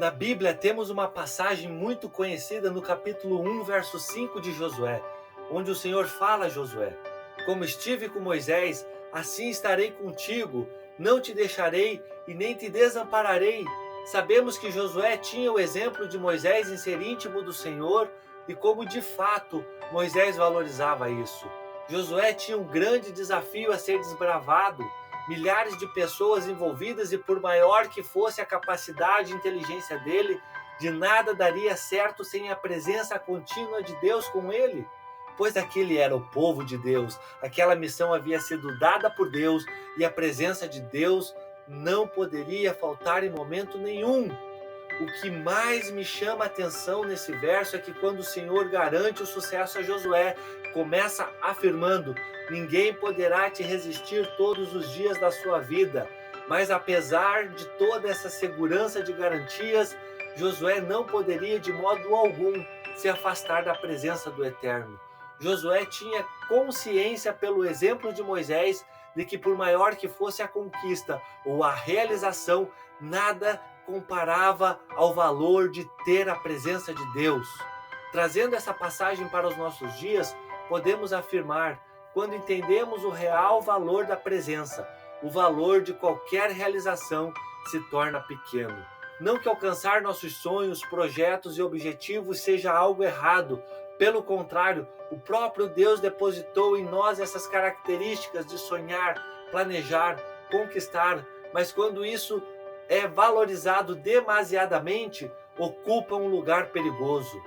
Na Bíblia temos uma passagem muito conhecida no capítulo 1, verso 5 de Josué, onde o Senhor fala a Josué: como estive com Moisés, assim estarei contigo, não te deixarei e nem te desampararei. Sabemos que Josué tinha o exemplo de Moisés em ser íntimo do Senhor e como de fato Moisés valorizava isso. Josué tinha um grande desafio a ser desbravado, milhares de pessoas envolvidas e por maior que fosse a capacidade e inteligência dele, de nada daria certo sem a presença contínua de Deus com ele. Pois aquele era o povo de Deus, aquela missão havia sido dada por Deus e a presença de Deus não poderia faltar em momento nenhum. O que mais me chama a atenção nesse verso é que quando o Senhor garante o sucesso a Josué, começa afirmando: ninguém poderá te resistir todos os dias da sua vida. Mas apesar de toda essa segurança de garantias, Josué não poderia de modo algum se afastar da presença do Eterno. Josué tinha consciência, pelo exemplo de Moisés, de que por maior que fosse a conquista ou a realização, nada comparava ao valor de ter a presença de Deus. Trazendo essa passagem para os nossos dias, podemos afirmar, quando entendemos o real valor da presença, o valor de qualquer realização se torna pequeno. Não que alcançar nossos sonhos, projetos e objetivos seja algo errado. Pelo contrário, o próprio Deus depositou em nós essas características de sonhar, planejar, conquistar, mas quando isso é valorizado demasiadamente, ocupa um lugar perigoso,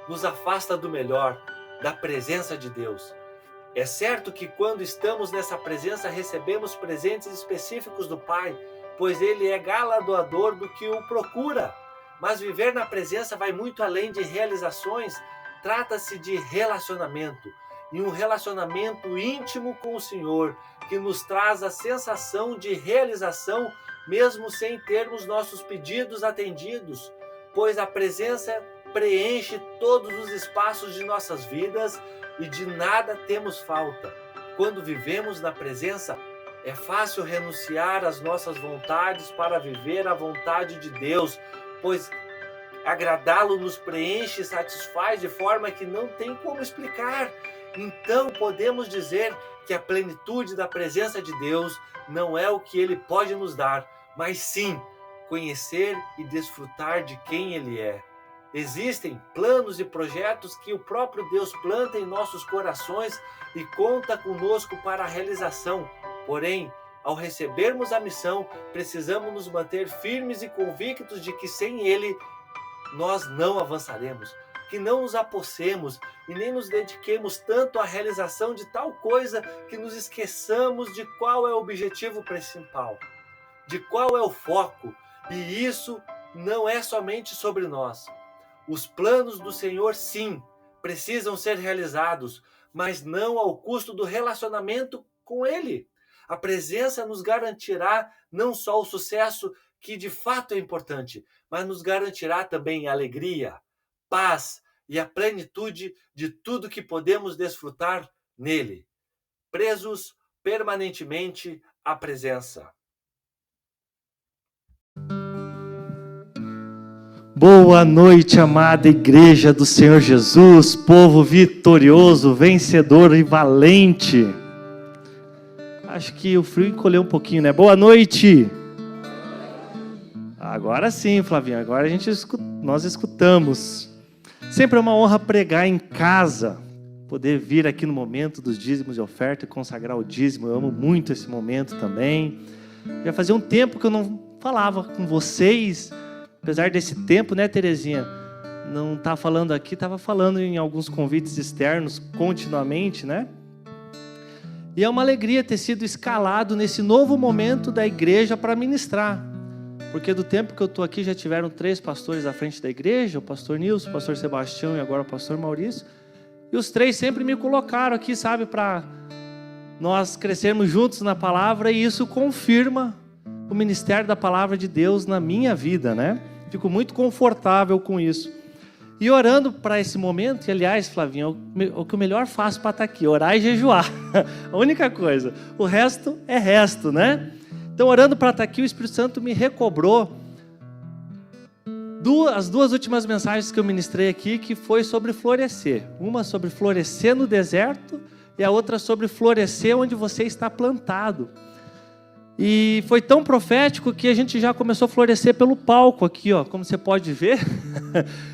nos afasta do melhor, da presença de Deus. É certo que quando estamos nessa presença recebemos presentes específicos do Pai, pois Ele é galardoador do que o procura. Mas viver na presença vai muito além de realizações, trata-se de relacionamento, e um relacionamento íntimo com o Senhor, que nos traz a sensação de realização mesmo sem termos nossos pedidos atendidos, pois a presença preenche todos os espaços de nossas vidas e de nada temos falta. Quando vivemos na presença, é fácil renunciar às nossas vontades para viver a vontade de Deus, pois agradá-lo nos preenche e satisfaz de forma que não tem como explicar. Então podemos dizer que a plenitude da presença de Deus não é o que Ele pode nos dar, mas sim conhecer e desfrutar de quem Ele é. Existem planos e projetos que o próprio Deus planta em nossos corações e conta conosco para a realização. Porém, ao recebermos a missão, precisamos nos manter firmes e convictos de que sem Ele nós não avançaremos, que não nos apossemos e nem nos dediquemos tanto à realização de tal coisa que nos esqueçamos de qual é o objetivo principal, de qual é o foco, e isso não é somente sobre nós. Os planos do Senhor, sim, precisam ser realizados, mas não ao custo do relacionamento com Ele. A presença nos garantirá não só o sucesso, que de fato é importante, mas nos garantirá também alegria, paz e a plenitude de tudo que podemos desfrutar nele, presos permanentemente à presença. Boa noite, amada Igreja do Senhor Jesus, povo vitorioso, vencedor e valente. Acho que o frio encolheu um pouquinho, né? Boa noite! Agora sim, Flavinho, agora nós escutamos. Sempre é uma honra pregar em casa, poder vir aqui no momento dos dízimos de oferta e consagrar o dízimo. Eu amo muito esse momento também. Já fazia um tempo que eu não falava com vocês, apesar desse tempo, né, Terezinha? Não tá falando aqui, estava falando em alguns convites externos continuamente, né? E é uma alegria ter sido escalado nesse novo momento da igreja para ministrar. Porque do tempo que eu estou aqui já tiveram 3 pastores à frente da igreja, o pastor Nilson, o pastor Sebastião e agora o pastor Maurício. E os 3 sempre me colocaram aqui, sabe, para nós crescermos juntos na palavra, e isso confirma o ministério da palavra de Deus na minha vida, né? Fico muito confortável com isso. E orando para esse momento, e aliás, Flavinho, o que eu melhor faço para estar aqui, orar e jejuar. A única coisa. O resto é resto, né? Então, orando para estar aqui, o Espírito Santo me recobrou As duas últimas mensagens que eu ministrei aqui, que foi sobre florescer. Uma sobre florescer no deserto e a outra sobre florescer onde você está plantado. E foi tão profético que a gente já começou a florescer pelo palco aqui, ó. Como você pode ver,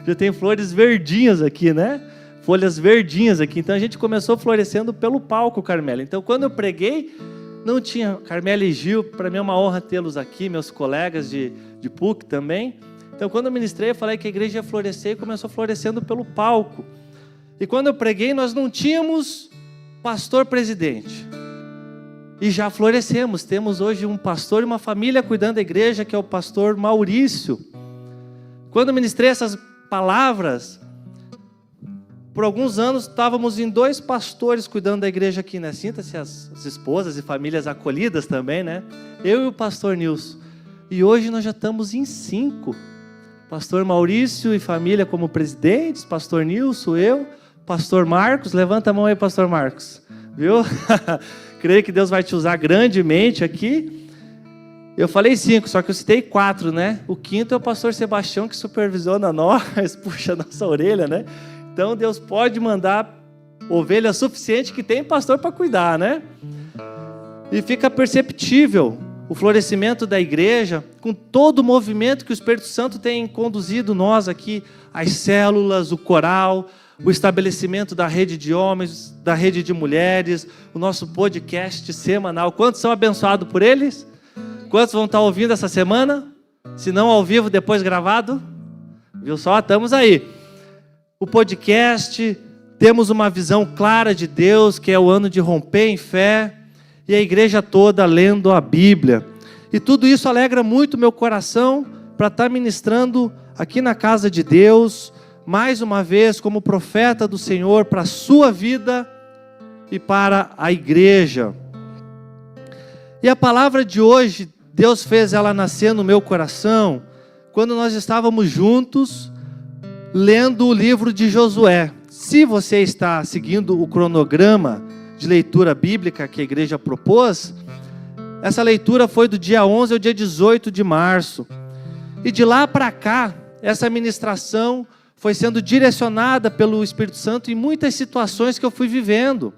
já tem flores verdinhas aqui, né? Folhas verdinhas aqui. Então a gente começou florescendo pelo palco, Carmela. Então quando eu preguei, não tinha Carmela e Gil. Para mim é uma honra tê-los aqui, meus colegas de PUC também. Então quando eu ministrei, eu falei que a igreja ia florescer e começou florescendo pelo palco. E quando eu preguei, nós não tínhamos pastor presidente. E já florescemos. Temos hoje um pastor e uma família cuidando da igreja, que é o pastor Maurício. Quando eu ministrei essas palavras, por alguns anos estávamos em 2 pastores cuidando da igreja aqui, né? Sinta-se as esposas e famílias acolhidas também, né? Eu e o pastor Nilson. E hoje nós já estamos em 5. Pastor Maurício e família como presidentes, pastor Nilson, eu, pastor Marcos. Levanta a mão aí, pastor Marcos. Viu? Creio que Deus vai te usar grandemente aqui. Eu falei 5, só que eu citei 4, né? O 5º é o pastor Sebastião, que supervisiona nós, puxa a nossa orelha, né? Então Deus pode mandar ovelha suficiente que tem pastor para cuidar, né? E fica perceptível o florescimento da igreja com todo o movimento que o Espírito Santo tem conduzido nós aqui, as células, o coral, o estabelecimento da rede de homens, da rede de mulheres, o nosso podcast semanal. Quantos são abençoados por eles? Quantos vão estar ouvindo essa semana? Se não ao vivo, depois gravado? Viu só? Estamos aí. O podcast, temos uma visão clara de Deus, que é o ano de romper em fé, e a igreja toda lendo a Bíblia. E tudo isso alegra muito meu coração para estar ministrando aqui na casa de Deus, mais uma vez como profeta do Senhor para a sua vida e para a igreja. E a palavra de hoje, Deus fez ela nascer no meu coração quando nós estávamos juntos lendo o livro de Josué. Se você está seguindo o cronograma de leitura bíblica que a igreja propôs, essa leitura foi do dia 11 ao dia 18 de março. E de lá para cá, essa ministração foi sendo direcionada pelo Espírito Santo em muitas situações que eu fui vivendo.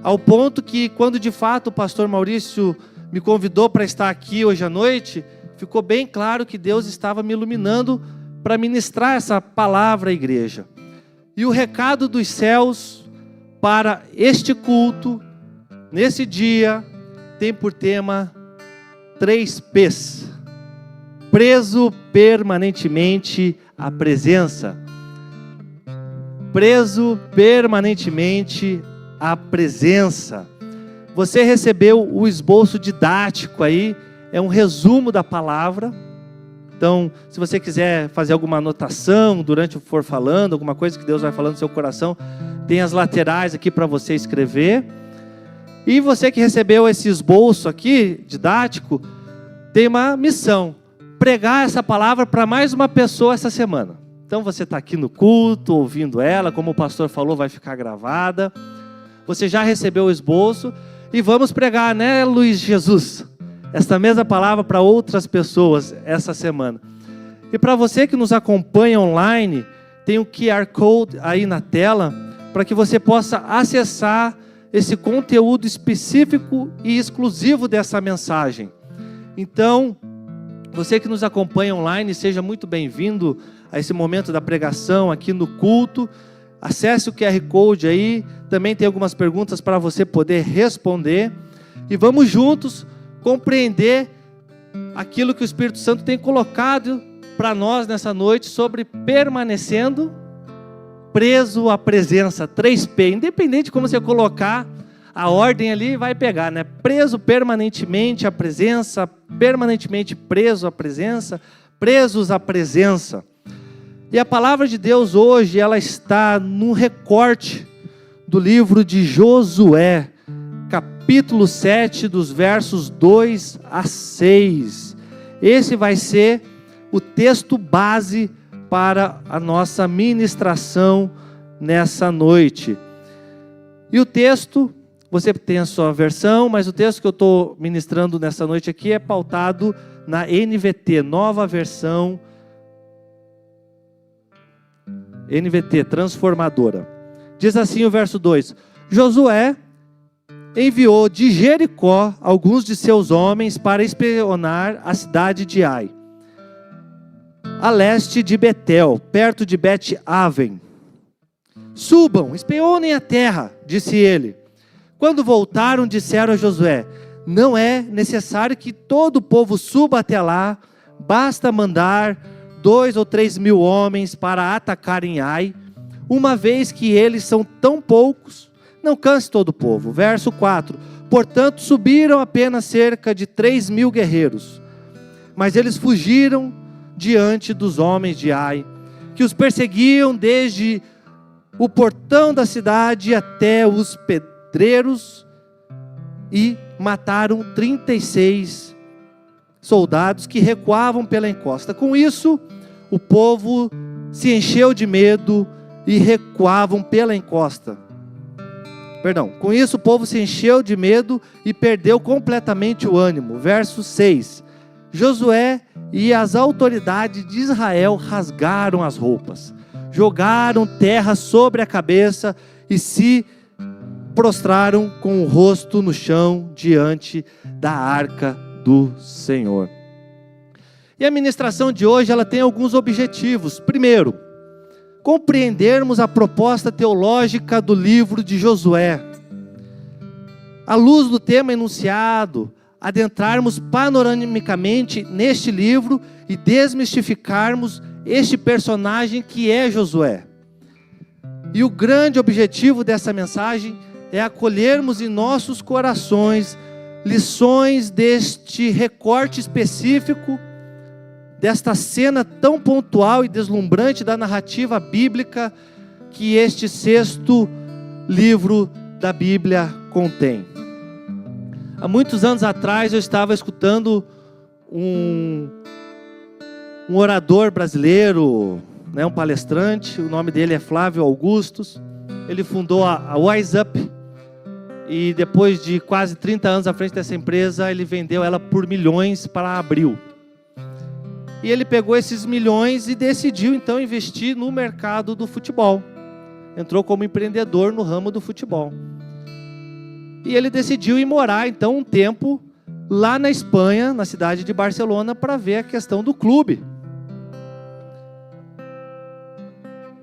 Ao ponto que, quando de fato o pastor Maurício me convidou para estar aqui hoje à noite, ficou bem claro que Deus estava me iluminando para ministrar essa palavra à igreja. E o recado dos céus para este culto, nesse dia, tem por tema 3 P's. Preso permanentemente à presença. Preso permanentemente à presença. Você recebeu o esboço didático aí, é um resumo da palavra. Então, se você quiser fazer alguma anotação durante o for falando, alguma coisa que Deus vai falando no seu coração, tem as laterais aqui para você escrever. E você que recebeu esse esboço aqui, didático, tem uma missão: pregar essa palavra para mais uma pessoa essa semana. Então você está aqui no culto, ouvindo ela, como o pastor falou, vai ficar gravada. Você já recebeu o esboço e vamos pregar, né, Luiz Jesus? Esta mesma palavra para outras pessoas essa semana. E para você que nos acompanha online, tem um QR Code aí na tela, para que você possa acessar esse conteúdo específico e exclusivo dessa mensagem. Então, você que nos acompanha online, seja muito bem-vindo a esse momento da pregação aqui no culto. Acesse o QR Code aí, também tem algumas perguntas para você poder responder. E vamos juntos compreender aquilo que o Espírito Santo tem colocado para nós nessa noite sobre permanecendo preso à presença. 3P, independente de como você colocar a ordem ali, vai pegar, né? Preso permanentemente à presença, permanentemente preso à presença, presos à presença. E a palavra de Deus hoje, ela está no recorte do livro de Josué, capítulo 7, dos versos 2 a 6. Esse vai ser o texto base para a nossa ministração nessa noite. E o texto, você tem a sua versão, mas o texto que eu estou ministrando nessa noite aqui é pautado na NVT, Nova Versão NVT, transformadora. Diz assim o verso 2: Josué enviou de Jericó alguns de seus homens para espionar a cidade de Ai, a leste de Betel, perto de Bet-Aven. Subam, espionem a terra, disse ele. Quando voltaram, disseram a Josué: não é necessário que todo o povo suba até lá, basta mandar 2 ou 3 mil homens para atacarem Ai, uma vez que eles são tão poucos, não canse todo o povo. Verso 4: portanto subiram apenas cerca de 3 mil guerreiros, mas eles fugiram diante dos homens de Ai, que os perseguiam desde o portão da cidade até os pedreiros, e mataram 36 soldados que recuavam pela encosta. Com isso, o povo se encheu de medo e recuavam pela encosta. Com isso o povo se encheu de medo e perdeu completamente o ânimo. Verso 6: Josué e as autoridades de Israel rasgaram as roupas, jogaram terra sobre a cabeça e se prostraram com o rosto no chão diante da arca do Senhor. E a ministração de hoje, ela tem alguns objetivos. Primeiro, compreendermos a proposta teológica do livro de Josué. À luz do tema enunciado, adentrarmos panoramicamente neste livro e desmistificarmos este personagem que é Josué. E o grande objetivo dessa mensagem é acolhermos em nossos corações lições deste recorte específico, desta cena tão pontual e deslumbrante da narrativa bíblica que este 6º livro da Bíblia contém. Há muitos anos atrás eu estava escutando um orador brasileiro, um palestrante, o nome dele é Flávio Augustus. Ele fundou a Wise Up e depois de quase 30 anos à frente dessa empresa, ele vendeu ela por milhões para a Abril. E ele pegou esses milhões e decidiu então investir no mercado do futebol. Entrou como empreendedor no ramo do futebol. E ele decidiu ir morar então um tempo lá na Espanha, na cidade de Barcelona, para ver a questão do clube.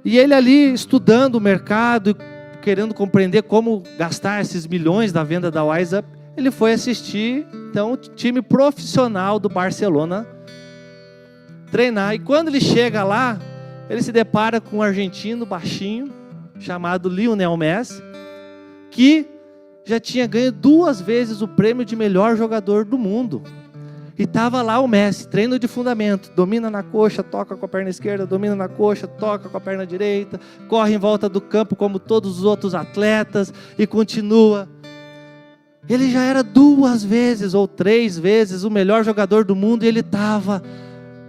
E ele ali estudando o mercado, querendo compreender como gastar esses milhões da venda da Wise Up, ele foi assistir então o time profissional do Barcelona treinar. E quando ele chega lá, ele se depara com um argentino baixinho, chamado Lionel Messi, que já tinha ganho 2 vezes o prêmio de melhor jogador do mundo. E estava lá o Messi, treino de fundamento, domina na coxa, toca com a perna esquerda, domina na coxa, toca com a perna direita, corre em volta do campo como todos os outros atletas e continua. Ele já era 2 vezes ou 3 vezes o melhor jogador do mundo e ele estava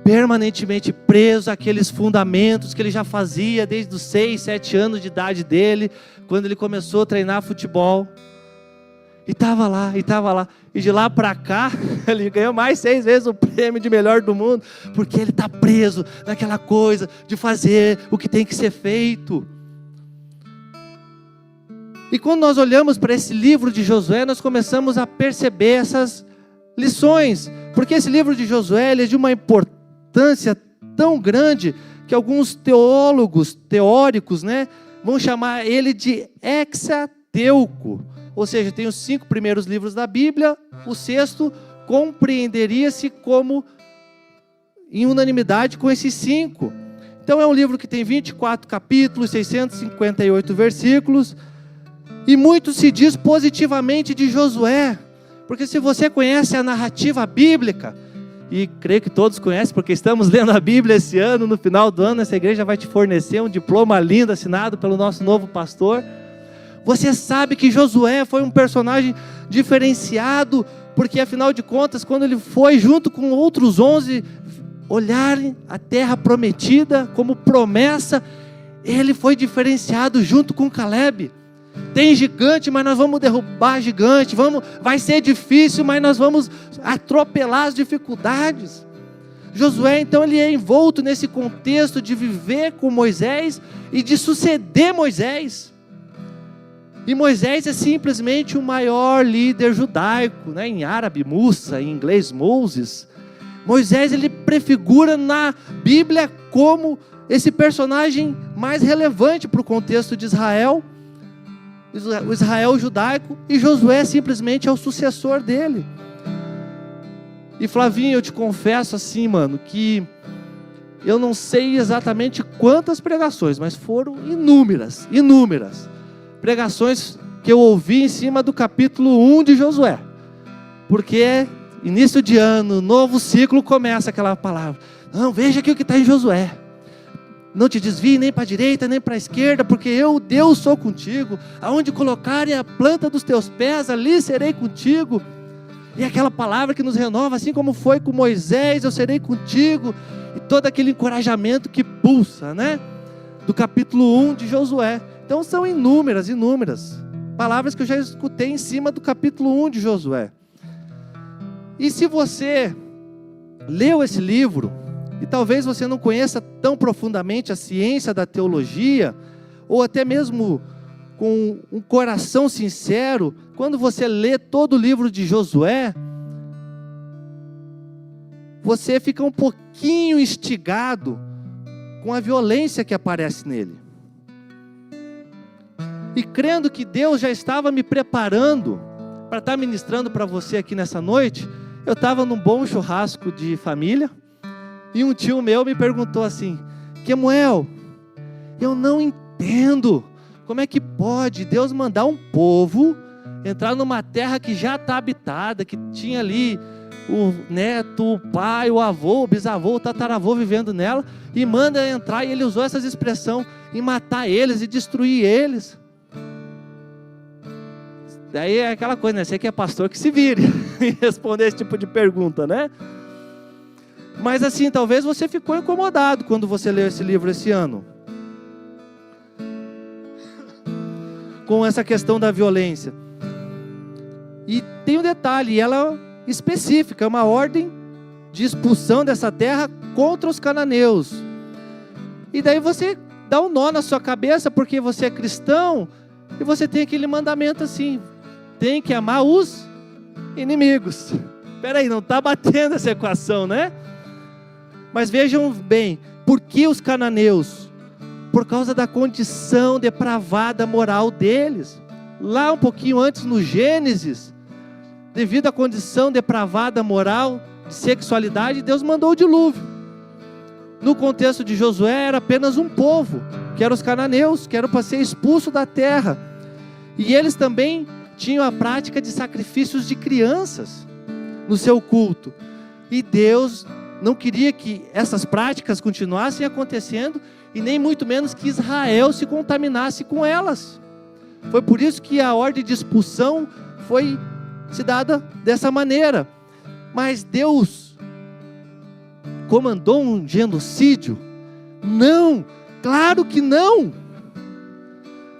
permanentemente preso àqueles fundamentos que ele já fazia desde os 6, 7 anos de idade dele, quando ele começou a treinar futebol. E estava lá. E de lá para cá, ele ganhou mais 6 vezes o prêmio de melhor do mundo, porque ele está preso naquela coisa de fazer o que tem que ser feito. E quando nós olhamos para esse livro de Josué, nós começamos a perceber essas lições, porque esse livro de Josué ele é de uma importância tão grande que alguns teóricos, vão chamar ele de hexateuco. Ou seja, tem os 5 primeiros livros da Bíblia, o 6º compreenderia-se como em unanimidade com esses 5. Então é um livro que tem 24 capítulos, 658 versículos, e muito se diz positivamente de Josué, porque se você conhece a narrativa bíblica, e creio que todos conhecem, porque estamos lendo a Bíblia esse ano, no final do ano, essa igreja vai te fornecer um diploma lindo, assinado pelo nosso novo pastor. Você sabe que Josué foi um personagem diferenciado, porque afinal de contas, quando ele foi junto com outros 11 olharem a terra prometida como promessa, ele foi diferenciado junto com Caleb. Tem gigante, mas nós vamos derrubar gigante, vai ser difícil, mas nós vamos atropelar as dificuldades. Josué, então, ele é envolto nesse contexto de viver com Moisés e de suceder Moisés. E Moisés é simplesmente o maior líder judaico, né? Em árabe, Musa, em inglês, Moses. Moisés, ele prefigura na Bíblia como esse personagem mais relevante para o contexto de Israel, o Israel judaico, e Josué simplesmente é o sucessor dele. E Flavinho, eu te confesso assim, mano, que eu não sei exatamente quantas pregações, mas foram inúmeras pregações que eu ouvi em cima do capítulo 1 de Josué, porque início de ano, novo ciclo, começa aquela palavra, não, veja aqui o que está em Josué, não te desvie nem para a direita, nem para a esquerda, porque eu, Deus, sou contigo, aonde colocarem a planta dos teus pés, ali serei contigo. E aquela palavra que nos renova, assim como foi com Moisés, eu serei contigo, e todo aquele encorajamento que pulsa, né? Do capítulo 1 de Josué. Então são inúmeras palavras que eu já escutei em cima do capítulo 1 de Josué. E se você leu esse livro, e talvez você não conheça tão profundamente a ciência da teologia, ou até mesmo com um coração sincero, quando você lê todo o livro de Josué, você fica um pouquinho instigado com a violência que aparece nele. E crendo que Deus já estava me preparando para estar ministrando para você aqui nessa noite, eu estava num bom churrasco de família, e um tio meu me perguntou assim, Kemuel, eu não entendo, como é que pode Deus mandar um povo entrar numa terra que já está habitada, que tinha ali o neto, o pai, o avô, o bisavô, o tataravô vivendo nela, e manda entrar, e ele usou essas expressões, e matar eles, e destruir eles. Daí é aquela coisa, né? Você que é pastor, que se vire e responder esse tipo de pergunta, né? Mas assim, talvez você ficou incomodado quando você leu esse livro esse ano, com essa questão da violência. E tem um detalhe, ela é específica, é uma ordem de expulsão dessa terra contra os cananeus. E daí você dá um nó na sua cabeça, porque você é cristão, e você tem aquele mandamento assim, tem que amar os inimigos. Espera aí, não está batendo essa equação, né? Mas vejam bem, por que os cananeus? Por causa da condição depravada moral deles. Lá um pouquinho antes no Gênesis, devido à condição depravada moral de sexualidade, Deus mandou o dilúvio. No contexto de Josué era apenas um povo, que eram os cananeus, que eram para ser expulso da terra. E eles também tinham a prática de sacrifícios de crianças no seu culto. E Deus não queria que essas práticas continuassem acontecendo, e nem muito menos que Israel se contaminasse com elas. Foi por isso que a ordem de expulsão foi se dada dessa maneira. Mas Deus comandou um genocídio? Não, claro que não.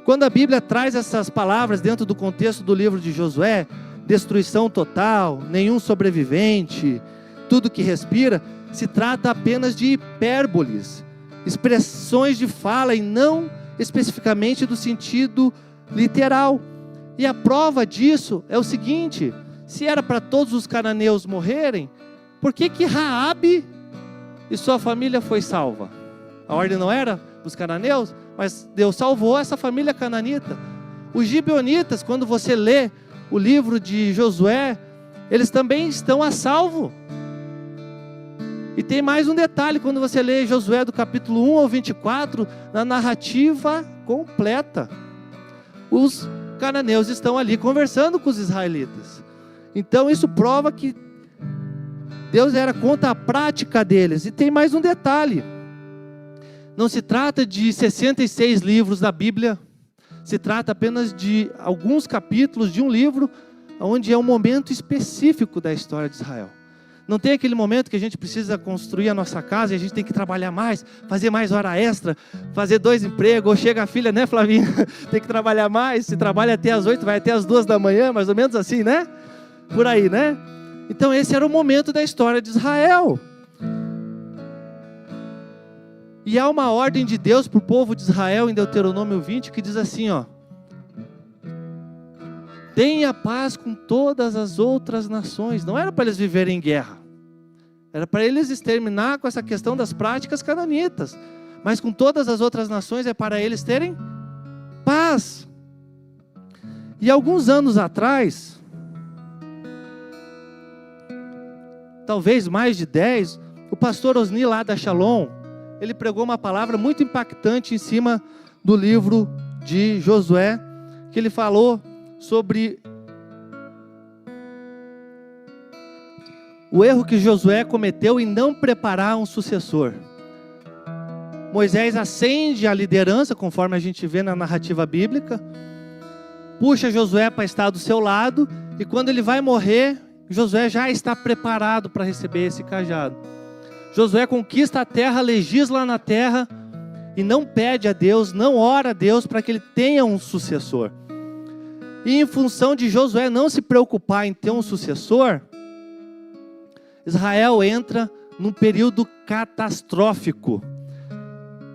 Quando a Bíblia traz essas palavras dentro do contexto do livro de Josué, destruição total, nenhum sobrevivente, tudo que respira, se trata apenas de hipérboles, expressões de fala, e não especificamente do sentido literal. E a prova disso é o seguinte: se era para todos os cananeus morrerem, por que Raabe e sua família foi salva? A ordem não era dos cananeus, mas Deus salvou essa família cananita. Os gibeonitas, quando você lê o livro de Josué, eles também estão a salvo. E tem mais um detalhe, quando você lê Josué do capítulo 1 ao 24, na narrativa completa, os cananeus estão ali conversando com os israelitas. Então isso prova que Deus era contra a prática deles. E tem mais um detalhe, não se trata de 66 livros da Bíblia, se trata apenas de alguns capítulos de um livro, onde é um momento específico da história de Israel. Não tem aquele momento que a gente precisa construir a nossa casa e a gente tem que trabalhar mais, fazer mais hora extra, fazer 2 empregos, ou chega a filha, né, Flavinha? Tem que trabalhar mais, se trabalha até as 8, vai até as 2 da manhã, mais ou menos assim, né? Por aí, né? Então esse era o momento da história de Israel. E há uma ordem de Deus para o povo de Israel em Deuteronômio 20 que diz assim, ó: tenha paz com todas as outras nações. Não era para eles viverem em guerra, era para eles exterminar com essa questão das práticas cananitas, mas com todas as outras nações é para eles terem paz. E alguns anos atrás, talvez mais de 10, o pastor Osni lá da Shalom, ele pregou uma palavra muito impactante em cima do livro de Josué, que ele falou sobre o erro que Josué cometeu em não preparar um sucessor. Moisés ascende à liderança, conforme a gente vê na narrativa bíblica, puxa Josué para estar do seu lado, e quando ele vai morrer, Josué já está preparado para receber esse cajado. Josué conquista a terra, legisla na terra, e não pede a Deus, não ora a Deus para que ele tenha um sucessor. E em função de Josué não se preocupar em ter um sucessor, Israel entra num período catastrófico.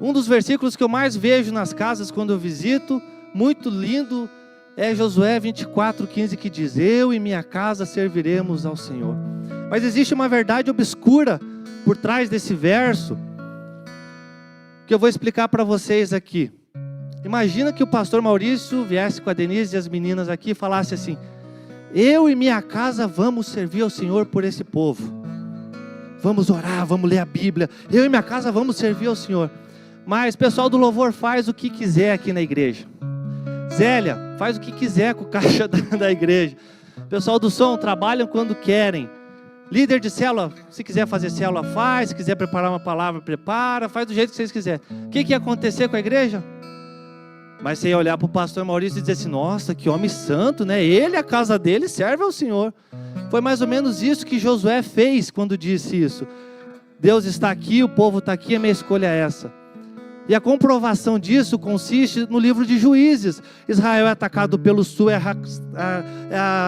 Um dos versículos que eu mais vejo nas casas quando eu visito, muito lindo, é Josué 24:15, que diz: eu e minha casa serviremos ao Senhor. Mas existe uma verdade obscura por trás desse verso, que eu vou explicar para vocês aqui. Imagina que o pastor Maurício viesse com a Denise e as meninas aqui e falasse assim: eu e minha casa vamos servir ao Senhor por esse povo. Vamos orar, vamos ler a Bíblia. Eu e minha casa vamos servir ao Senhor. Mas o pessoal do louvor faz o que quiser aqui na igreja. Zélia faz o que quiser com o caixa da igreja. O pessoal do som trabalham quando querem. Líder de célula, se quiser fazer célula, faz. Se quiser preparar uma palavra, prepara. Faz do jeito que vocês quiserem. O que ia acontecer com a igreja? Mas você ia olhar para o pastor Maurício e dizer assim: nossa, que homem santo, né? Ele, a casa dele, serve ao Senhor. Foi mais ou menos isso que Josué fez quando disse isso. Deus está aqui, o povo está aqui, a minha escolha é essa. E a comprovação disso consiste no livro de Juízes. Israel é atacado pelo sul, é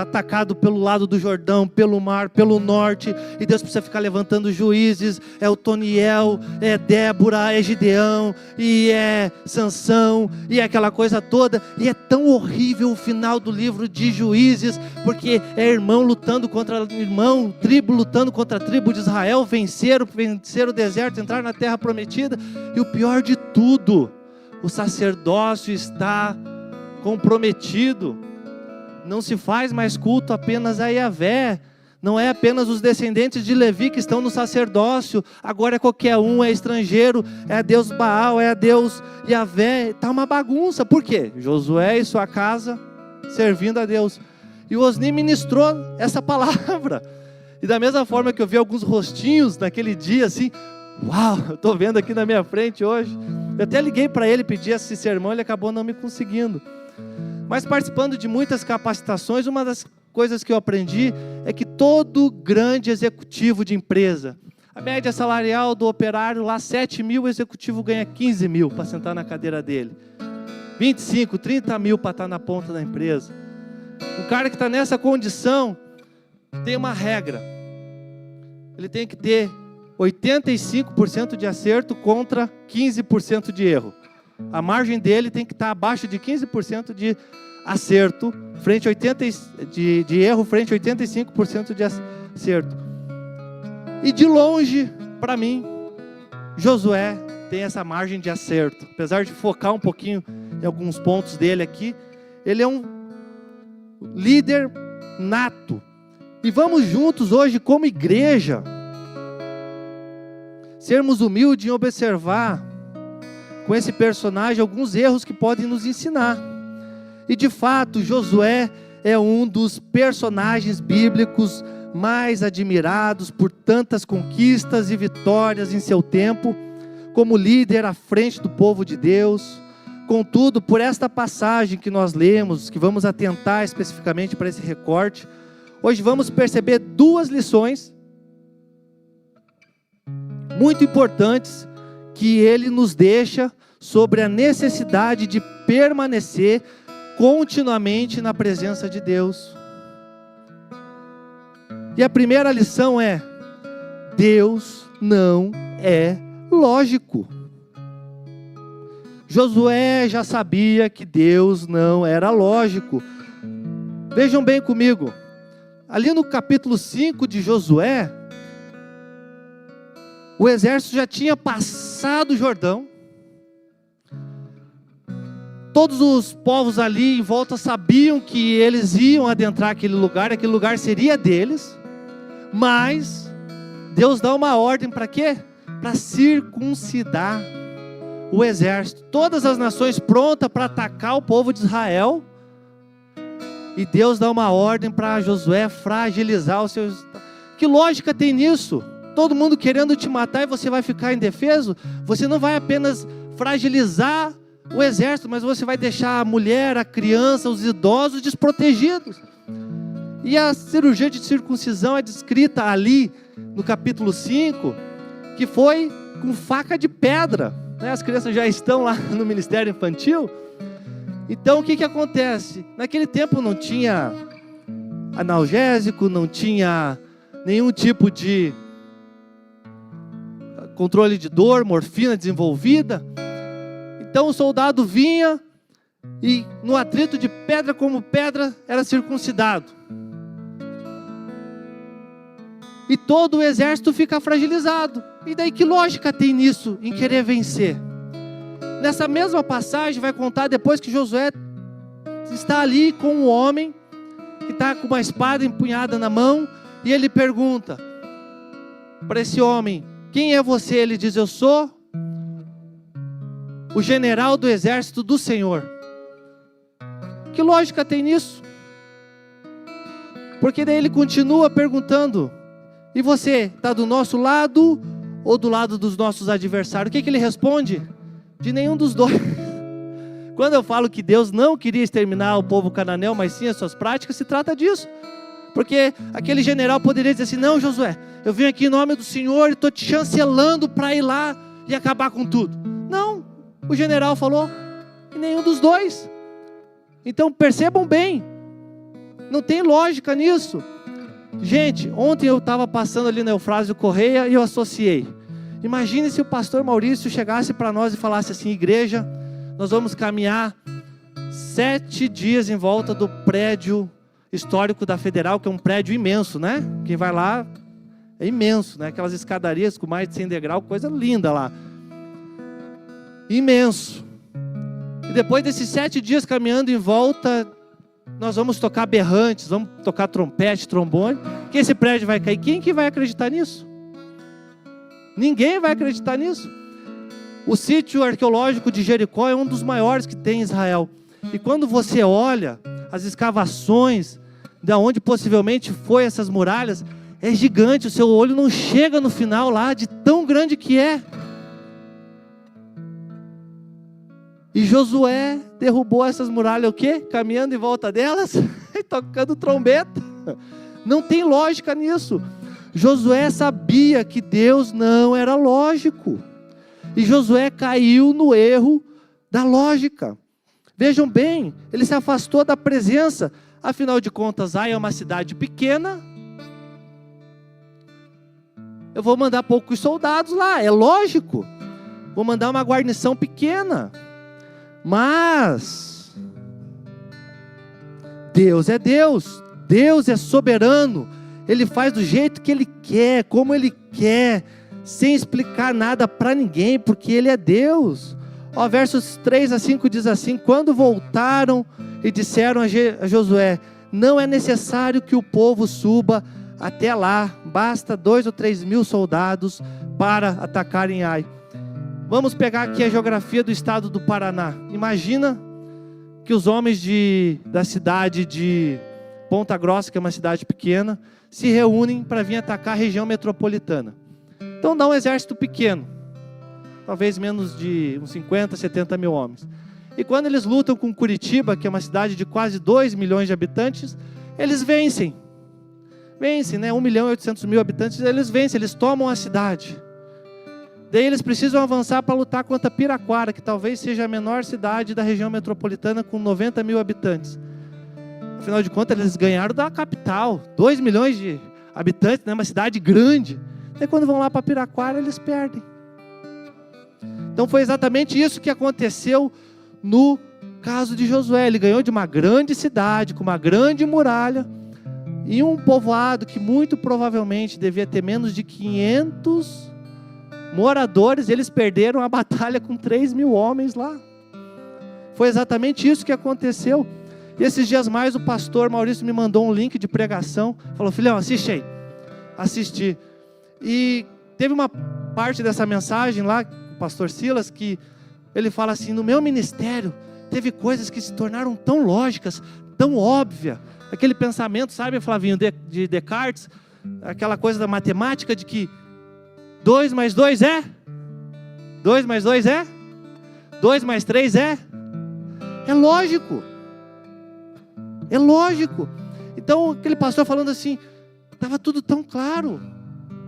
atacado pelo lado do Jordão, pelo mar, pelo norte. E Deus precisa ficar levantando juízes. É Otoniel, é Débora, é Gideão, e é Sansão, e é aquela coisa toda. E é tão horrível o final do livro de Juízes, porque é irmão lutando contra irmão, tribo lutando contra a tribo de Israel, vencer o deserto, entrar na terra prometida. E o pior de tudo, o sacerdócio está comprometido. Não se faz mais culto apenas a Yahvé. Não é apenas os descendentes de Levi que estão no sacerdócio. Agora é qualquer um, é estrangeiro, é a Deus Baal, é a Deus Yahvé. Está uma bagunça. Por quê? Josué e sua casa servindo a Deus. E o Osni ministrou essa palavra. E da mesma forma que eu vi alguns rostinhos naquele dia assim: uau, eu estou vendo aqui na minha frente hoje. Eu até liguei para ele, pedi esse sermão, ele acabou não me conseguindo. Mas participando de muitas capacitações, uma das coisas que eu aprendi é que todo grande executivo de empresa, a média salarial do operário lá, 7 mil, o executivo ganha 15 mil para sentar na cadeira dele. 25, 30 mil para estar na ponta da empresa. O cara que está nessa condição tem uma regra. Ele tem que ter 85% de acerto contra 15% de erro. A margem dele tem que estar abaixo de 15% de acerto, frente a de erro, frente a 85% de acerto. E de longe, para mim, Josué tem essa margem de acerto. Apesar de focar um pouquinho em alguns pontos dele aqui, ele é um líder nato. E vamos juntos hoje, como igreja, sermos humildes em observar com esse personagem alguns erros que podem nos ensinar. E de fato, Josué é um dos personagens bíblicos mais admirados por tantas conquistas e vitórias em seu tempo, como líder à frente do povo de Deus. Contudo, por esta passagem que nós lemos, que vamos atentar especificamente para esse recorte, hoje vamos perceber duas lições muito importantes que ele nos deixa sobre a necessidade de permanecer continuamente na presença de Deus. E a primeira lição é: Deus não é lógico. Josué já sabia que Deus não era lógico. Vejam bem comigo, ali no capítulo 5 de Josué, o exército já tinha passado o Jordão. Todos os povos ali em volta sabiam que eles iam adentrar aquele lugar seria deles. Mas Deus dá uma ordem para quê? Para circuncidar o exército. Todas as nações prontas para atacar o povo de Israel. E Deus dá uma ordem para Josué fragilizar os seus... Que lógica tem nisso? Todo mundo querendo te matar e você vai ficar indefeso? Você não vai apenas fragilizar o exército, mas você vai deixar a mulher, a criança, os idosos desprotegidos. E a cirurgia de circuncisão é descrita ali no capítulo 5, que foi com faca de pedra. As crianças já estão lá no ministério infantil. Então o que acontece? Naquele tempo não tinha analgésico, não tinha nenhum tipo de controle de dor, morfina desenvolvida. Então o soldado vinha e no atrito de pedra como pedra era circuncidado. E todo o exército fica fragilizado. E daí que lógica tem nisso, em querer vencer? Nessa mesma passagem vai contar depois que Josué está ali com um homem que está com uma espada empunhada na mão. E ele pergunta para esse homem: quem é você? Ele diz: eu sou o general do exército do Senhor. Que lógica tem nisso? Porque daí ele continua perguntando: e você está do nosso lado ou do lado dos nossos adversários? O que ele responde? De nenhum dos dois. Quando eu falo que Deus não queria exterminar o povo cananeu, mas sim as suas práticas, se trata disso. Porque aquele general poderia dizer assim: não, Josué, eu vim aqui em nome do Senhor e estou te chancelando para ir lá e acabar com tudo. Não, o general falou: e nenhum dos dois. Então percebam bem, não tem lógica nisso. Gente, ontem eu estava passando ali na Eufrásio Correia e eu associei. Imagine se o pastor Maurício chegasse para nós e falasse assim: igreja, nós vamos caminhar 7 dias em volta do prédio histórico da Federal, que é um prédio imenso, né? Quem vai lá é imenso, né? Aquelas escadarias com mais de 100 degraus, coisa linda lá. Imenso. E depois desses 7 dias caminhando em volta, nós vamos tocar berrantes, vamos tocar trompete, trombone, que esse prédio vai cair. Quem que vai acreditar nisso? Ninguém vai acreditar nisso. O sítio arqueológico de Jericó é um dos maiores que tem em Israel. E quando você olha as escavações de onde possivelmente foi essas muralhas, é gigante. O seu olho não chega no final lá de tão grande que é. E Josué derrubou essas muralhas o quê? Caminhando em volta delas e tocando trombeta. Não tem lógica nisso. Josué sabia que Deus não era lógico. E Josué caiu no erro da lógica. Vejam bem, ele se afastou da presença. Afinal de contas, Ai é uma cidade pequena. Eu vou mandar poucos soldados lá, é lógico. Vou mandar uma guarnição pequena. Mas Deus é Deus. Deus é soberano. Ele faz do jeito que Ele quer, como Ele quer, sem explicar nada para ninguém, porque Ele é Deus. Versos 3 a 5 diz assim: quando voltaram e disseram a Josué: não é necessário que o povo suba até lá, basta 2 ou 3 mil soldados para atacarem Ai. Vamos pegar aqui a geografia do estado do Paraná. Imagina que os homens da cidade de Ponta Grossa, que é uma cidade pequena, se reúnem para vir atacar a região metropolitana. Então dá um exército pequeno, talvez menos de uns 50, 70 mil homens. E quando eles lutam com Curitiba, que é uma cidade de quase 2 milhões de habitantes, eles vencem. Vencem, né? 1.800.000 habitantes, eles vencem, eles tomam a cidade. Daí eles precisam avançar para lutar contra Piraquara, que talvez seja a menor cidade da região metropolitana, com 90 mil habitantes. Afinal de contas, eles ganharam da capital, 2 milhões de habitantes, né? Uma cidade grande. Daí quando vão lá para Piraquara, eles perdem. Então foi exatamente isso que aconteceu no caso de Josué. Ele ganhou de uma grande cidade, com uma grande muralha, e um povoado que muito provavelmente devia ter menos de 500 moradores. Eles perderam a batalha com 3.000 homens lá. Foi exatamente isso que aconteceu. E esses dias mais o pastor Maurício me mandou um link de pregação. Falou: filhão, assiste aí. Assisti. E teve uma parte dessa mensagem lá, o pastor Silas, que ele fala assim: no meu ministério teve coisas que se tornaram tão lógicas, tão óbvias. Aquele pensamento, sabe, Flavinho, de Descartes, aquela coisa da matemática de que 2 mais 2 é? 2 mais 2 é? 2 mais 3 é? É lógico. É lógico. Então aquele pastor falando assim, estava tudo tão claro,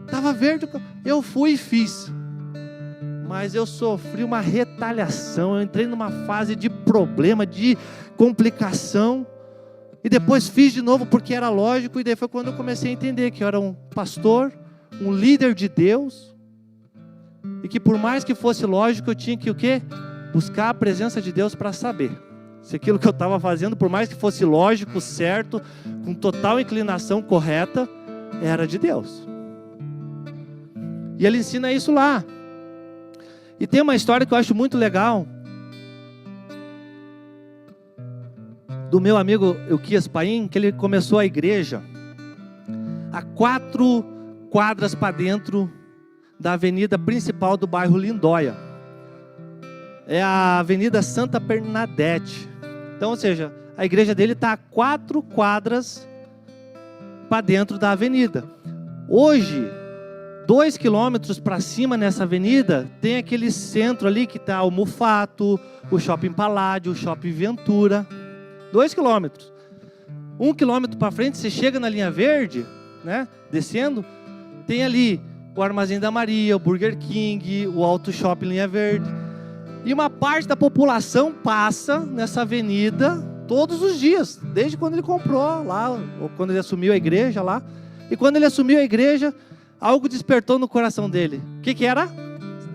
estava verde, eu fui e fiz. Mas eu sofri uma retaliação, eu entrei numa fase de problema, de complicação, e depois fiz de novo porque era lógico. E daí foi quando eu comecei a entender que eu era um pastor, um líder de Deus, e que por mais que fosse lógico, eu tinha que o quê? Buscar a presença de Deus para saber se aquilo que eu estava fazendo, por mais que fosse lógico, certo, com total inclinação correta, era de Deus. E ele ensina isso lá. E tem uma história que eu acho muito legal, do meu amigo Euquias Paim, que ele começou a igreja a 4 quadras para dentro da avenida principal do bairro Lindóia. É a Avenida Santa Bernadette. Então, ou seja, a igreja dele está a 4 quadras para dentro da avenida. Hoje, 2 quilômetros para cima nessa avenida, tem aquele centro ali que está o Mufato, o Shopping Paládio, o Shopping Ventura. 2 quilômetros. 1 quilômetro para frente, você chega na linha verde, né? Descendo, tem ali o Armazém da Maria, o Burger King, o Auto Shopping Linha Verde. E uma parte da população passa nessa avenida todos os dias, desde quando ele comprou lá, ou quando ele assumiu a igreja lá. E quando ele assumiu a igreja, algo despertou no coração dele. O que era?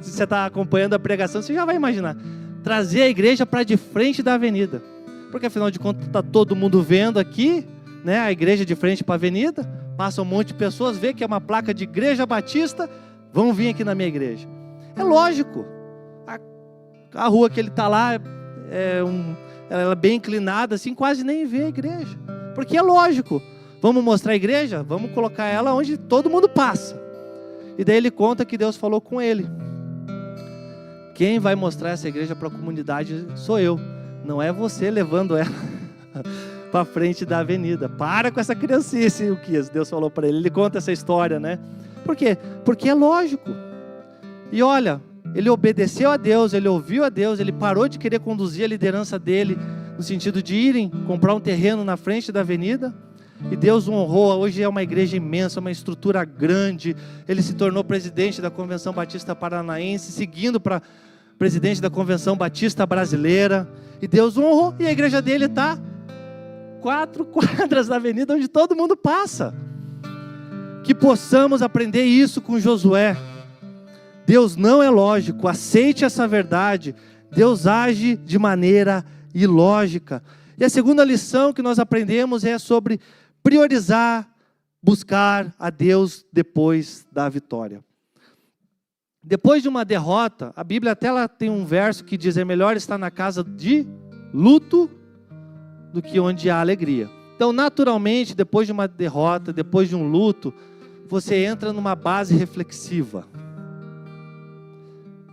Se você está acompanhando a pregação, você já vai imaginar. Trazer a igreja para de frente da avenida. Porque afinal de contas está todo mundo vendo aqui, né, a igreja de frente para a avenida. Passa um monte de pessoas, vê que é uma placa de Igreja Batista, vão vir aqui na minha igreja. É lógico. A rua que ele está lá, ela é bem inclinada, assim, quase nem vê a igreja. Porque é lógico. Vamos mostrar a igreja? Vamos colocar ela onde todo mundo passa. E daí ele conta que Deus falou com ele: quem vai mostrar essa igreja para a comunidade sou eu. Não é você levando ela para frente da avenida. Para com essa criancice, o que Deus falou para ele. Ele conta essa história, né? Por quê? Porque é lógico. E olha, ele obedeceu a Deus, ele ouviu a Deus, ele parou de querer conduzir a liderança dele no sentido de irem comprar um terreno na frente da avenida. E Deus o honrou. Hoje é uma igreja imensa, uma estrutura grande. Ele se tornou presidente da Convenção Batista Paranaense, seguindo para presidente da Convenção Batista Brasileira. E Deus o honrou. E a igreja dele está 4 quadras da avenida onde todo mundo passa. Que possamos aprender isso com Josué. Deus não é lógico. Aceite essa verdade. Deus age de maneira ilógica. E a segunda lição que nós aprendemos é sobre priorizar, buscar a Deus depois da vitória. Depois de uma derrota, a Bíblia até ela tem um verso que diz: é melhor estar na casa de luto do que onde há alegria. Então, naturalmente, depois de uma derrota, depois de um luto, você entra numa base reflexiva.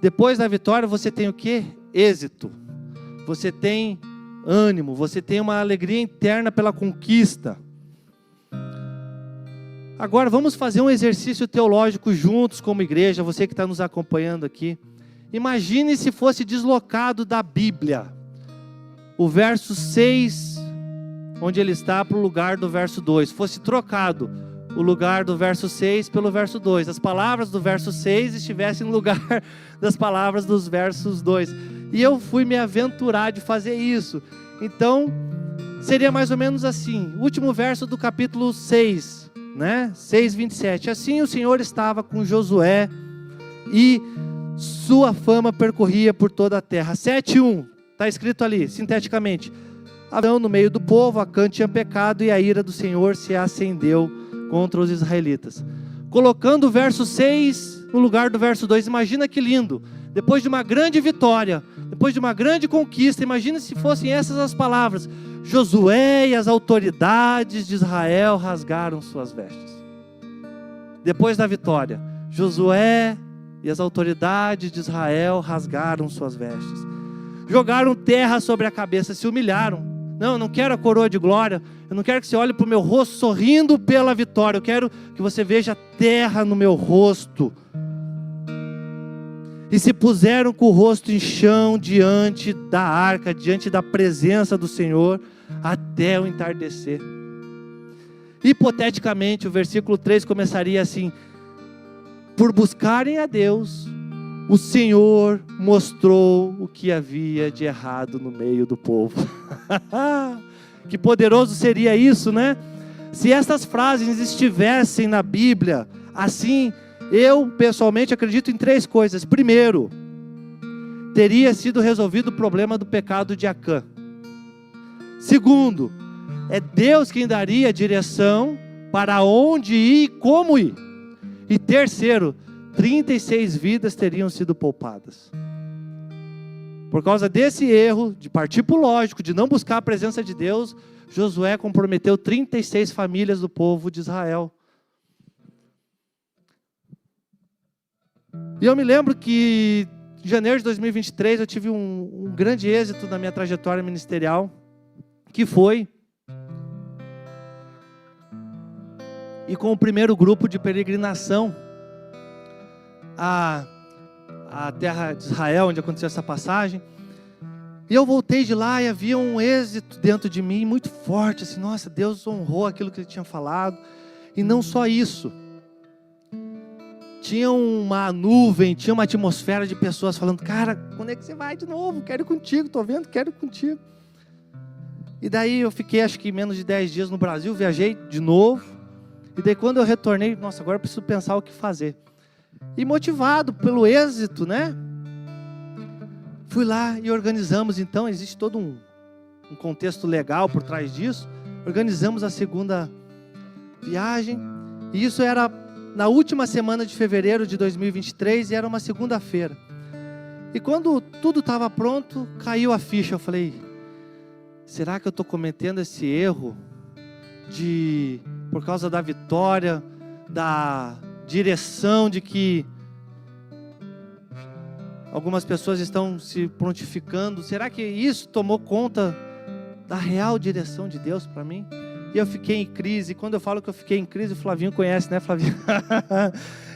Depois da vitória, você tem o quê? Êxito. Você tem ânimo, você tem uma alegria interna pela conquista. Agora vamos fazer um exercício teológico juntos como igreja, você que está nos acompanhando aqui. Imagine se fosse deslocado da Bíblia o verso 6, onde ele está, para o lugar do verso 2. Fosse trocado o lugar do verso 6 pelo verso 2. As palavras do verso 6 estivessem no lugar das palavras dos versos 2. E eu fui me aventurar de fazer isso. Então, seria mais ou menos assim. Último verso do capítulo 6, né? 6:27. Assim o Senhor estava com Josué e sua fama percorria por toda a terra. 7:1, está escrito ali, sinteticamente. Adão no meio do povo, Acã tinha pecado e a ira do Senhor se acendeu contra os israelitas. Colocando o verso 6 no lugar do verso 2, imagina que lindo. Depois de uma grande vitória, depois de uma grande conquista, imagina se fossem essas as palavras: Josué e as autoridades de Israel rasgaram suas vestes. Depois da vitória, Josué e as autoridades de Israel rasgaram suas vestes. Jogaram terra sobre a cabeça, se humilharam. Não, eu não quero a coroa de glória. Eu não quero que você olhe para o meu rosto sorrindo pela vitória. Eu quero que você veja terra no meu rosto. E se puseram com o rosto em chão diante da arca, diante da presença do Senhor, até o entardecer. Hipoteticamente, o versículo 3 começaria assim: por buscarem a Deus, o Senhor mostrou o que havia de errado no meio do povo. Que poderoso seria isso, né? Se essas frases estivessem na Bíblia, assim, eu pessoalmente acredito em 3 coisas. Primeiro, teria sido resolvido o problema do pecado de Acã. Segundo, é Deus quem daria a direção para onde ir e como ir. E terceiro, 36 vidas teriam sido poupadas. Por causa desse erro, de partir para o lógico, de não buscar a presença de Deus, Josué comprometeu 36 famílias do povo de Israel. E eu me lembro que em janeiro de 2023 eu tive um grande êxito na minha trajetória ministerial, que foi ir com o primeiro grupo de peregrinação à terra de Israel, onde aconteceu essa passagem. E eu voltei de lá e havia um êxito dentro de mim muito forte, assim, nossa, Deus honrou aquilo que Ele tinha falado. E não só isso, tinha uma nuvem, tinha uma atmosfera de pessoas falando: cara, quando é que você vai de novo? Quero ir contigo, estou vendo, quero ir contigo. E daí eu fiquei acho que menos de 10 dias no Brasil, viajei de novo. E daí quando eu retornei, nossa, agora eu preciso pensar o que fazer. E motivado pelo êxito, né? Fui lá e organizamos, então, existe todo um contexto legal por trás disso. Organizamos a segunda viagem. E isso era na última semana de fevereiro de 2023 e era uma segunda-feira. E quando tudo estava pronto, caiu a ficha. Eu falei: será que eu estou cometendo esse erro por causa da vitória, da direção de que algumas pessoas estão se prontificando? Será que isso tomou conta da real direção de Deus para mim? E eu fiquei em crise. Quando eu falo que eu fiquei em crise, o Flavinho conhece, né, Flavinho?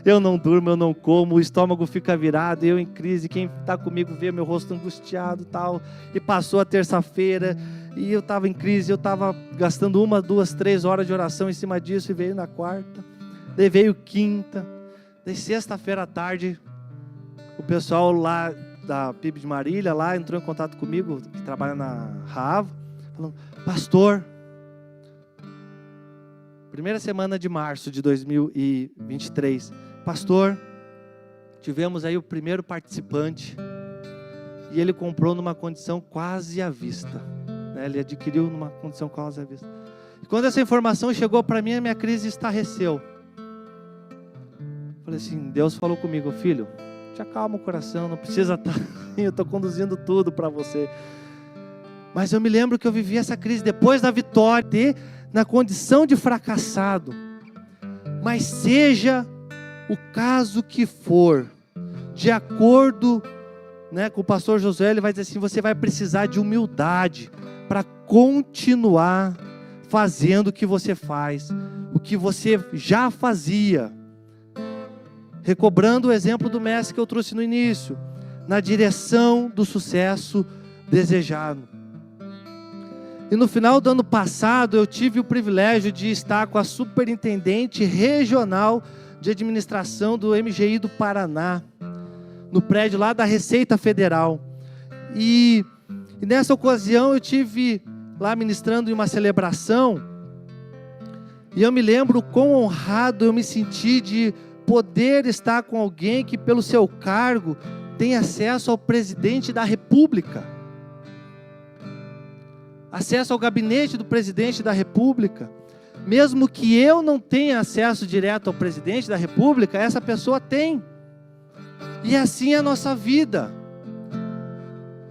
Eu não durmo, eu não como, o estômago fica virado, eu em crise. Quem está comigo vê meu rosto angustiado e tal. E passou a terça-feira e eu estava em crise, eu estava gastando 1, 2, 3 horas de oração em cima disso, e veio na quarta, daí veio quinta, daí sexta-feira à tarde, o pessoal lá da PIB de Marília lá entrou em contato comigo, que trabalha na Raava, falando: pastor, primeira semana de março de 2023, pastor, tivemos aí o primeiro participante e ele comprou numa condição quase à vista, né? Ele adquiriu numa condição quase à vista. E quando essa informação chegou para mim, a minha crise estarreceu. Falei assim: Deus falou comigo: filho, te acalma o coração, não precisa estar, eu estou conduzindo tudo para você. Mas eu me lembro que eu vivi essa crise depois da vitória, na condição de fracassado. Mas seja o caso que for, de acordo, né, com o pastor Josué, ele vai dizer assim: você vai precisar de humildade para continuar fazendo o que você faz, o que você já fazia. Recobrando o exemplo do mestre que eu trouxe no início, na direção do sucesso desejado. E no final do ano passado, eu tive o privilégio de estar com a superintendente regional de administração do MGI do Paraná, no prédio lá da Receita Federal. E nessa ocasião eu tive lá ministrando em uma celebração, e eu me lembro quão honrado eu me senti de poder estar com alguém que, pelo seu cargo, tem acesso ao presidente da República, acesso ao gabinete do presidente da República. Mesmo que eu não tenha acesso direto ao presidente da República, essa pessoa tem. E assim é a nossa vida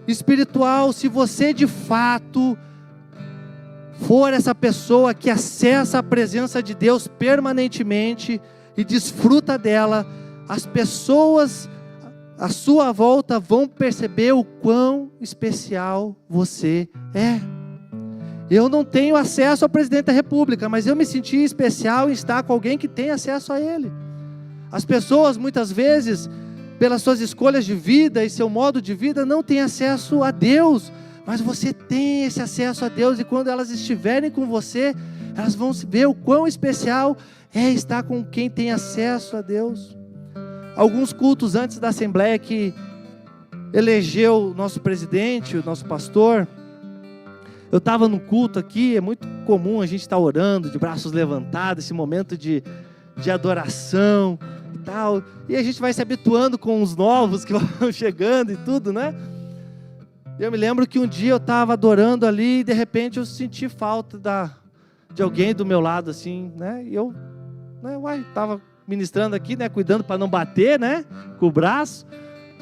espiritual. Se você de fato for essa pessoa que acessa a presença de Deus permanentemente e desfruta dela, as pessoas à sua volta vão perceber o quão especial você é. Eu não tenho acesso ao presidente da República, mas eu me senti especial em estar com alguém que tem acesso a ele. As pessoas, muitas vezes, pelas suas escolhas de vida e seu modo de vida, não têm acesso a Deus, mas você tem esse acesso a Deus, e quando elas estiverem com você, elas vão ver o quão especial é estar com quem tem acesso a Deus. Alguns cultos antes da Assembleia que elegeu o nosso presidente, o nosso pastor, eu estava no culto aqui, é muito comum a gente estar orando, de braços levantados, esse momento de adoração e tal, e a gente vai se habituando com os novos que vão chegando e tudo, né? Eu me lembro que um dia eu estava adorando ali e de repente eu senti falta de alguém do meu lado, assim, né? E eu estava ministrando aqui, né? Cuidando para não bater, né? Com o braço.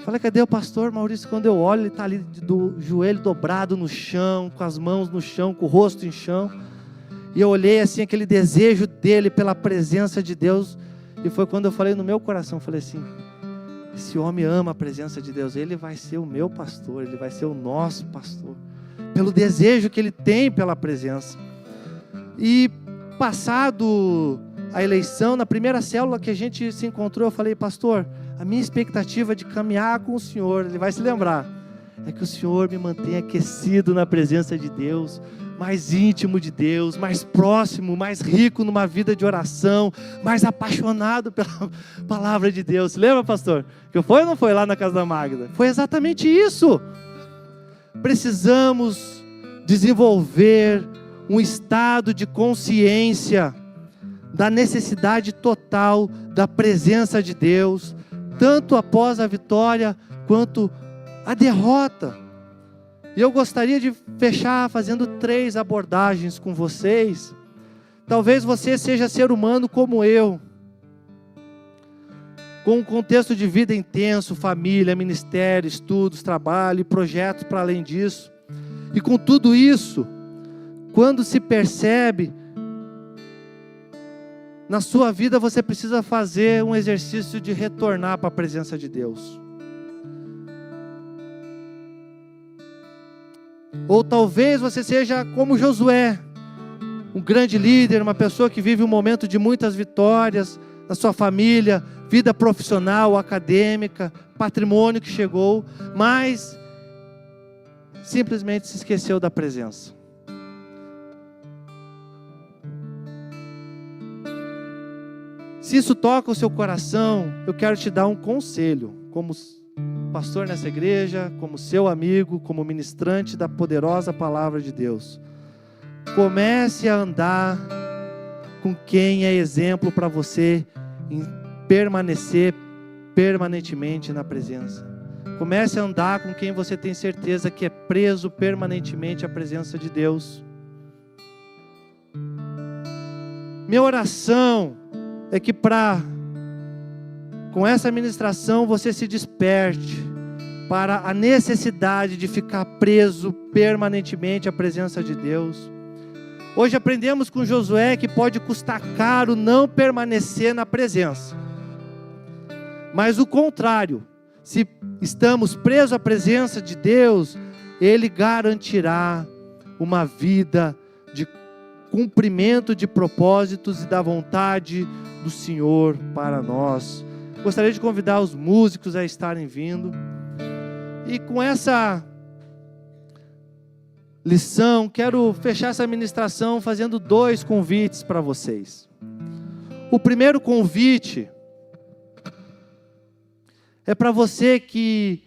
Falei, cadê o pastor Maurício? Quando eu olho, ele está ali do joelho dobrado no chão, com as mãos no chão, com o rosto em chão. E eu olhei assim, aquele desejo dele pela presença de Deus. E foi quando eu falei no meu coração, falei assim, esse homem ama a presença de Deus, ele vai ser o meu pastor, ele vai ser o nosso pastor, pelo desejo que ele tem pela presença. E passado a eleição, na primeira célula que a gente se encontrou, eu falei, pastor, a minha expectativa de caminhar com o Senhor, ele vai se lembrar, é que o Senhor me mantenha aquecido na presença de Deus, mais íntimo de Deus, mais próximo, mais rico numa vida de oração, mais apaixonado pela palavra de Deus. Lembra, pastor? Que foi ou não foi lá na casa da Magda? Foi exatamente isso. Precisamos desenvolver um estado de consciência da necessidade total da presença de Deus, tanto após a vitória quanto a derrota. E eu gostaria de fechar fazendo 3 abordagens com vocês. Talvez você seja ser humano como eu, com um contexto de vida intenso, família, ministério, estudos, trabalho e projetos para além disso. E com tudo isso, quando se percebe, na sua vida você precisa fazer um exercício de retornar para a presença de Deus. Ou talvez você seja como Josué, um grande líder, uma pessoa que vive um momento de muitas vitórias na sua família, vida profissional, acadêmica, patrimônio que chegou, mas simplesmente se esqueceu da presença. Se isso toca o seu coração, eu quero te dar um conselho, como pastor nessa igreja, como seu amigo, como ministrante da poderosa palavra de Deus. Comece a andar com quem é exemplo para você em permanecer permanentemente na presença. Comece a andar com quem você tem certeza que é preso permanentemente à presença de Deus. Minha oração é que com essa ministração você se desperte para a necessidade de ficar preso permanentemente à presença de Deus. Hoje aprendemos com Josué que pode custar caro não permanecer na presença. Mas o contrário, se estamos presos à presença de Deus, Ele garantirá uma vida de cumprimento de propósitos e da vontade do Senhor para nós. Gostaria de convidar os músicos a estarem vindo. E com essa lição, quero fechar essa ministração fazendo 2 convites para vocês. O primeiro convite é para você que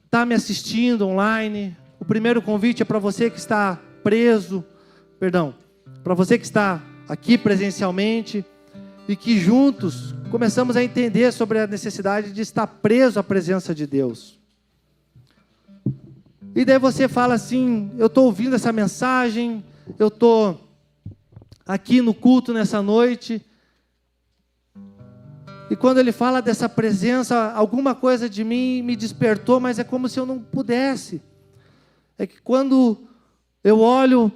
está me assistindo online. O primeiro convite é para você que está para você que está aqui presencialmente e que juntos começamos a entender sobre a necessidade de estar preso à presença de Deus. E daí você fala assim, eu estou ouvindo essa mensagem, eu estou aqui no culto nessa noite, e quando ele fala dessa presença, alguma coisa de mim me despertou, mas é como se eu não pudesse. É que quando eu olho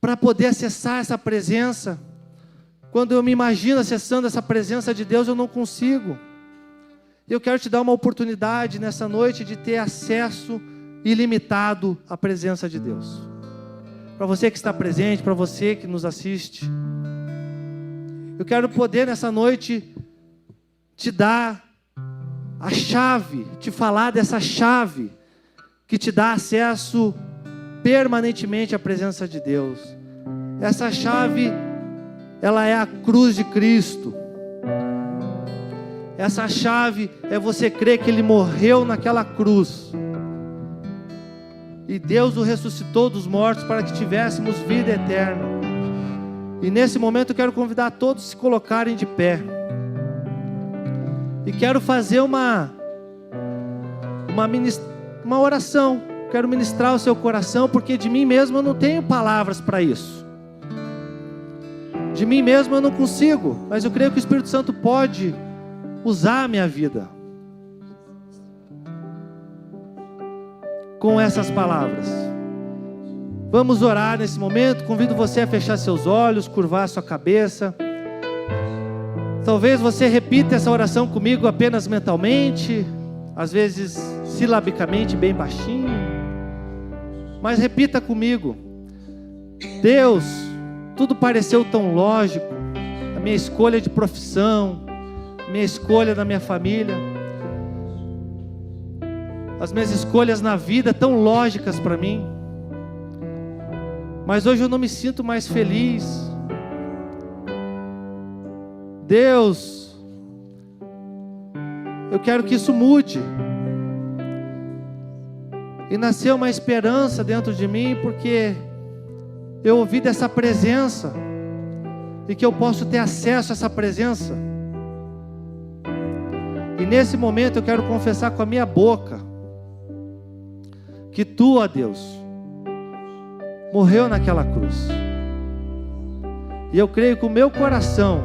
para poder acessar essa presença, quando eu me imagino acessando essa presença de Deus, eu não consigo. Eu quero te dar uma oportunidade nessa noite de ter acesso ilimitado à presença de Deus. Para você que está presente, para você que nos assiste, eu quero poder nessa noite te dar a chave, te falar dessa chave que te dá acesso permanentemente à presença de Deus. Essa chave, ela é a cruz de Cristo. Essa chave é você crer que Ele morreu naquela cruz e Deus o ressuscitou dos mortos para que tivéssemos vida eterna. E nesse momento eu quero convidar todos a se colocarem de pé. E quero fazer uma oração. Quero ministrar o seu coração, porque de mim mesmo eu não tenho palavras para isso. De mim mesmo eu não consigo, mas eu creio que o Espírito Santo pode usar a minha vida com essas palavras. Vamos orar nesse momento. Convido você a fechar seus olhos, curvar sua cabeça. Talvez você repita essa oração comigo apenas mentalmente, às vezes silabicamente, bem baixinho, mas repita comigo. Deus, tudo pareceu tão lógico, a minha escolha de profissão, a minha escolha da minha família, as minhas escolhas na vida tão lógicas para mim, mas hoje eu não me sinto mais feliz. Deus, eu quero que isso mude. E nasceu uma esperança dentro de mim, porque eu ouvi dessa presença, e que eu posso ter acesso a essa presença. E nesse momento eu quero confessar com a minha boca, que Tu, ó Deus, morreu naquela cruz. E eu creio com o meu coração,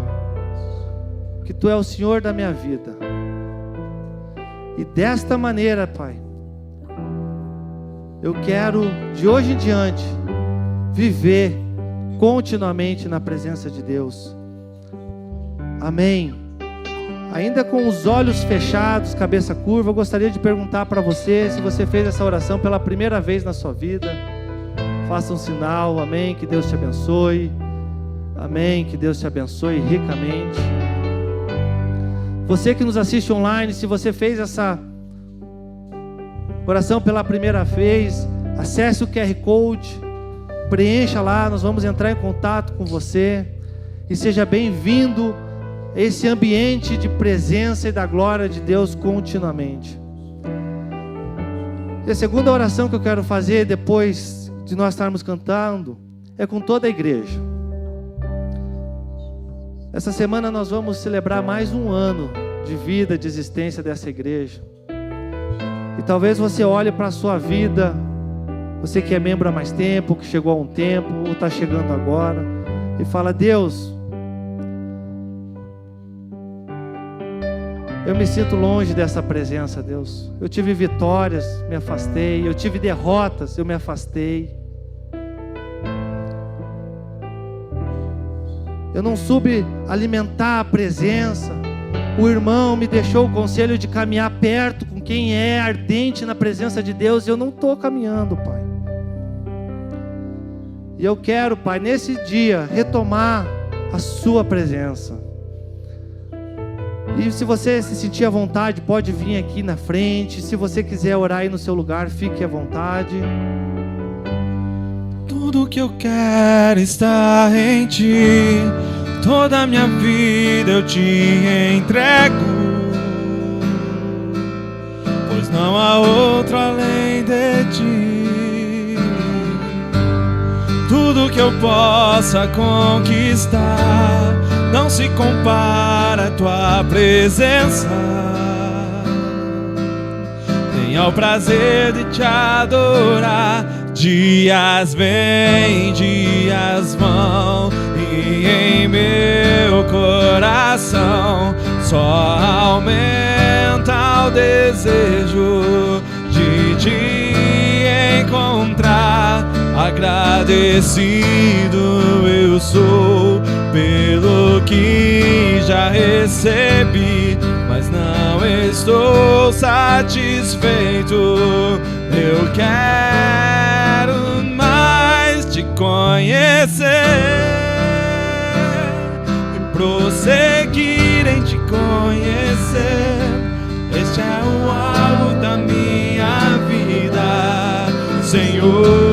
que Tu é o Senhor da minha vida. E desta maneira, Pai, eu quero, de hoje em diante, viver continuamente na presença de Deus. Amém. Ainda com os olhos fechados, cabeça curva, eu gostaria de perguntar para você, se você fez essa oração pela primeira vez na sua vida, faça um sinal, amém, que Deus te abençoe, amém, que Deus te abençoe ricamente. Você que nos assiste online, se você fez essa oração pela primeira vez, acesse o QR Code, preencha lá, nós vamos entrar em contato com você, e seja bem-vindo a esse ambiente de presença e da glória de Deus continuamente. E a segunda oração que eu quero fazer depois de nós estarmos cantando é com toda a igreja. Essa semana nós vamos celebrar mais um ano de vida, de existência dessa igreja. E talvez você olhe para a sua vida, você que é membro há mais tempo, que chegou há um tempo, ou está chegando agora, e fala: Deus, eu me sinto longe dessa presença, Deus. Eu tive vitórias, me afastei. Eu tive derrotas, eu me afastei. Eu não soube alimentar a presença. O irmão me deixou o conselho de caminhar perto com quem é ardente na presença de Deus. E eu não estou caminhando, Pai. E eu quero, Pai, nesse dia, retomar a Sua presença. E se você se sentir à vontade, pode vir aqui na frente. Se você quiser orar aí no seu lugar, fique à vontade. Tudo que eu quero está em Ti, toda a minha vida eu te entrego, pois não há outro além de Ti. Tudo que eu possa conquistar não se compara a tua presença, nem ao prazer de te adorar. Dias vêm, dias vão, e em meu coração só aumenta o desejo de te encontrar. Agradecido eu sou pelo que já recebi, mas não estou satisfeito. Eu quero mais te conhecer e prosseguir em te conhecer. Este é o alvo da minha vida, Senhor.